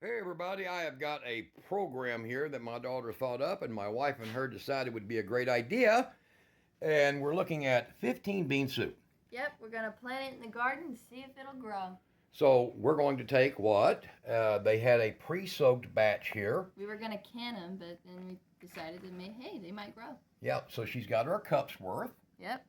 Hey everybody, I have got a program here that my daughter thought up and my wife and her decided would be a great idea. And we're looking at 15 bean soup. Yep, we're going to plant it in the garden and see if it'll grow. So we're going to take what? They had a pre-soaked batch here. We were going to can them, but then we decided that, hey, they might grow. Yep, so she's got her cups worth. Yep.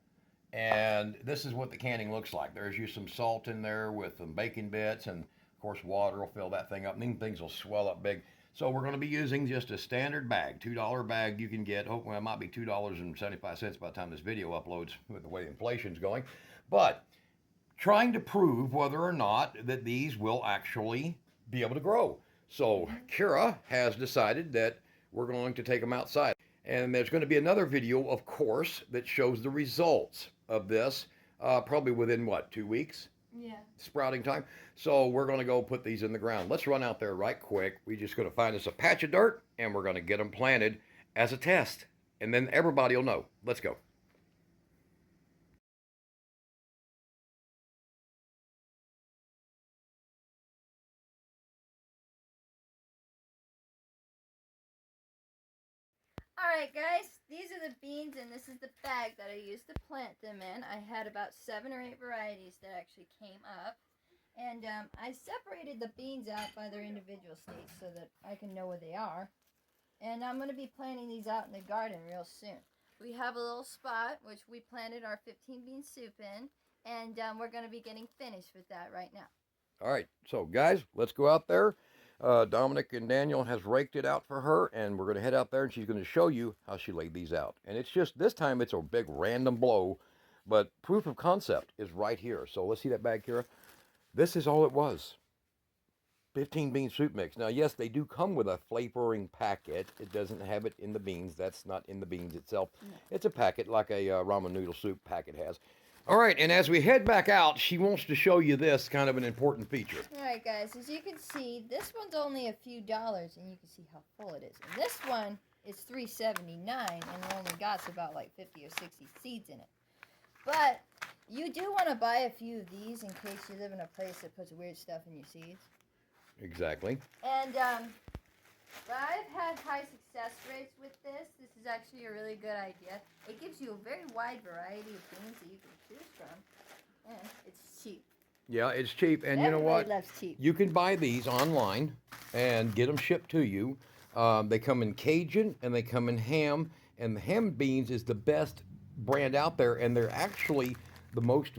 And this is what the canning looks like. There's you some salt in there with some bacon bits, and of course water will fill that thing up, and then things will swell up big. So we're going to be using just a standard bag, $2 bag you can get. Hopefully it might be $2.75 by the time this video uploads with the way inflation's going. But trying to prove whether or not that these will actually be able to grow. So Kira has decided that we're going to take them outside. And there's going to be another video, of course, that shows the results of this, probably within, what, 2 weeks? Yeah. Sprouting time. So we're going to go put these in the ground. Let's run out there right quick. We're just going to find us a patch of dirt, and we're going to get them planted as a test. And then everybody will know. Let's go. Alright guys, these are the beans and this is the bag that I used to plant them in. I had about 7 or 8 varieties that actually came up. And I separated the beans out by their individual states so that I can know where they are. And I'm going to be planting these out in the garden real soon. We have a little spot which we planted our 15 bean soup in. And we're going to be getting finished with that right now. All right, so guys, let's go out there. Dominic and Daniel has raked it out for her, and we're going to head out there, and she's going to show you how she laid these out. And it's just, this time it's a big random blow, but proof of concept is right here. So let's see that bag, Kira. This is all it was. 15 bean soup mix. Now, yes, they do come with a flavoring packet. It doesn't have it in the beans. That's not in the beans itself. No. It's a packet like a ramen noodle soup packet has. All right, and as we head back out, she wants to show you this kind of an important feature. All right, guys, as you can see, this one's only a few dollars, and you can see how full it is. And this one is $3.79, and it only got about like 50 or 60 seeds in it. But you do want to buy a few of these in case you live in a place that puts weird stuff in your seeds. Exactly. And but I've had high success rates with this. This is actually a really good idea. It gives you a very wide variety of beans that you can choose from. And it's cheap. Yeah, it's cheap. And everybody, you know what? Loves cheap. You can buy these online and get them shipped to you. They come in Cajun and they come in ham. And the ham beans is the best brand out there. And they're actually the most,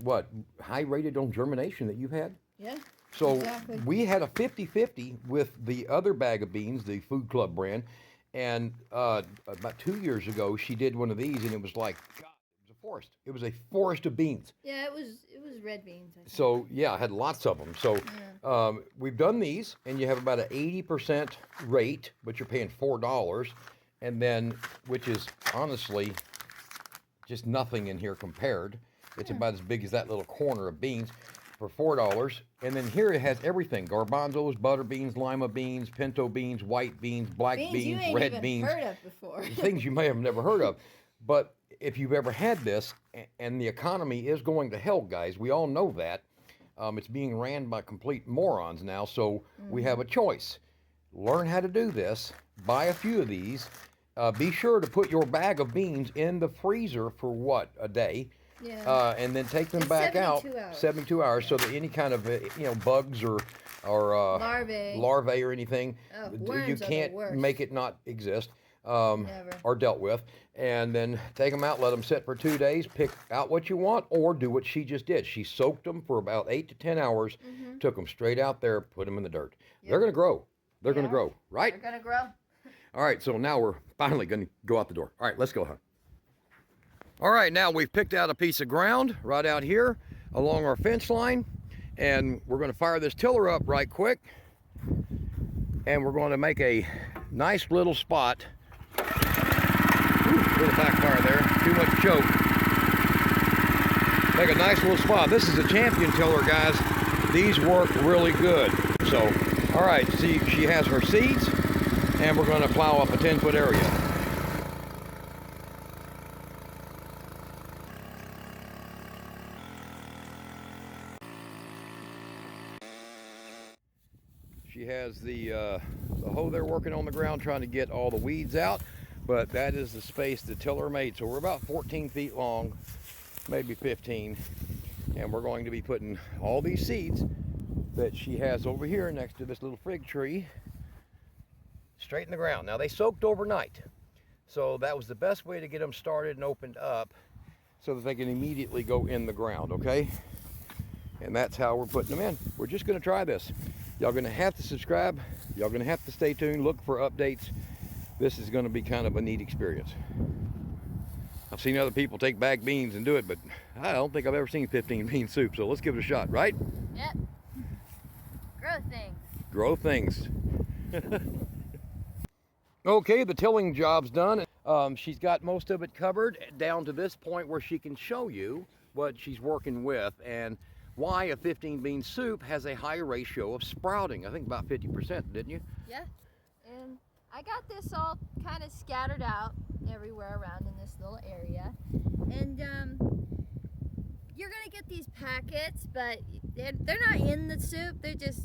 high rated on germination that you've had? Yeah. So exactly. We had a 50-50 with the other bag of beans, the Food Club brand, and about 2 years ago she did one of these, and it was like, God, it was a forest. It was a forest of beans. Yeah, it was red beans. I think. So yeah, I had lots of them. So yeah. We've done these, and you have about an 80% rate, but you're paying $4, and then which is honestly just nothing in here compared. It's about as big as that little corner of beans. For $4, and then here it has everything: garbanzos, butter beans, lima beans, pinto beans, white beans, black beans, red beans. Heard of before. Things you may have never heard of. But if you've ever had this, and the economy is going to hell, guys, we all know that. It's being ran by complete morons now, so we have a choice. Learn how to do this, buy a few of these, be sure to put your bag of beans in the freezer for a day. Yeah. And then take them back out 72 hours, so that any kind of bugs or larvae or anything, you can't make it not exist or dealt with. And then take them out, let them sit for 2 days, pick out what you want, or do what she just did. She soaked them for about 8 to 10 hours, took them straight out there, put them in the dirt. Yep. They're going to grow. They're going to grow, right? They're going to grow. All right, so now we're finally going to go out the door. All right, let's go, huh? All right, now we've picked out a piece of ground right out here along our fence line, and we're going to fire this tiller up right quick, and we're going to make a nice little spot. Ooh, little backfire there, too much choke. Make a nice little spot. This is a champion tiller, guys. These work really good. So, all right, see, she has her seeds, and we're going to plow up a 10-foot area. She She has the hoe there working on the ground trying to get all the weeds out, but that is the space the tiller made. So we're about 14 feet long, maybe 15, and we're going to be putting all these seeds that she has over here next to this little fig tree straight in the ground. Now they soaked overnight, so that was the best way to get them started and opened up so that they can immediately go in the ground, okay? And that's how we're putting them in. We're just gonna try this. Y'all gonna have to subscribe. Y'all gonna have to stay tuned, look for updates. This is gonna be kind of a neat experience. I've seen other people take bagged beans and do it, but I don't think I've ever seen 15 bean soup, so let's give it a shot, right? Yep. Grow things. Grow things. Okay, the tilling job's done. She's got most of it covered down to this point where she can show you what she's working with and why a 15 bean soup has a high ratio of sprouting. I think about 50%, didn't you? Yeah. And I got this all kind of scattered out everywhere around in this little area. And you're gonna get these packets, but they're not in the soup. They're just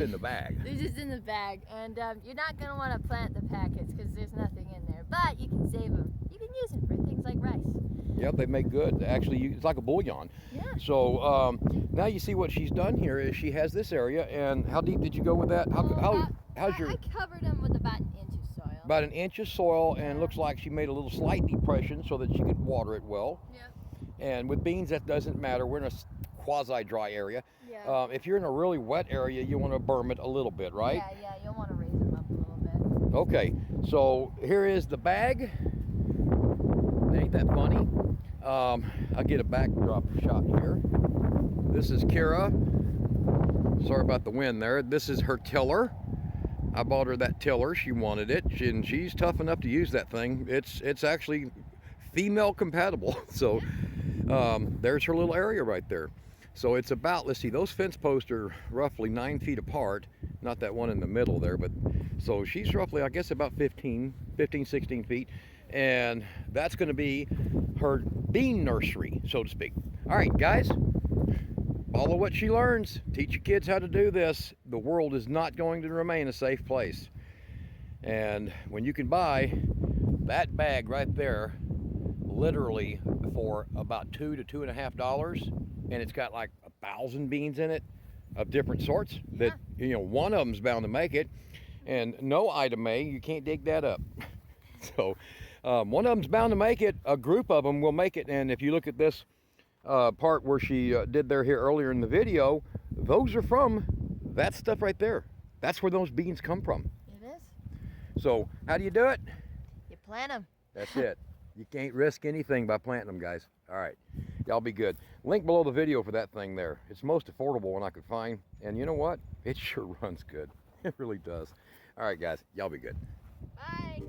in the bag. They're just in the bag, and you're not gonna want to plant the packets because there's nothing in there. But you can save them. You can use them for things like rice. Yep, they make good. Actually, it's like a bouillon. Yeah. So now you see what she's done here is she has this area, and how deep did you go with that? How's your? I covered them with about an inch of soil. About an inch of soil, and looks like she made a little slight depression so that she could water it well. Yep. And with beans, that doesn't matter. We're in a quasi-dry area. Yeah. If you're in a really wet area, you want to berm it a little bit, right? Yeah, you'll want to raise them up a little bit. Okay, so here is the bag. Ain't that funny? I'll get a backdrop shot here. This is Kira. Sorry about the wind there. This is her tiller. I bought her that tiller. She wanted it, and she's tough enough to use that thing. It's actually female compatible. So there's her little area right there. So it's about, let's see, those fence posts are roughly 9 feet apart. Not that one in the middle there, but so she's roughly, I guess, about 16 feet. And that's going to be her bean nursery, so to speak. All right, guys, follow what she learns. Teach your kids how to do this. The world is not going to remain a safe place. And when you can buy that bag right there, literally for about $2 to $2.50, and it's got like 1,000 beans in it of different sorts that, you know, one of them's bound to make it, and no item A, you can't dig that up. So one of them's bound to make it. A group of them will make it. And if you look at this part where she did there here earlier in the video, those are from that stuff right there. That's where those beans come from. It is. So how do you do it? You plant them. That's it. You can't risk anything by planting them, guys. All right, y'all be good. Link below the video for that thing there. It's the most affordable one I could find. And you know what? It sure runs good. It really does. All right, guys, y'all be good. Bye.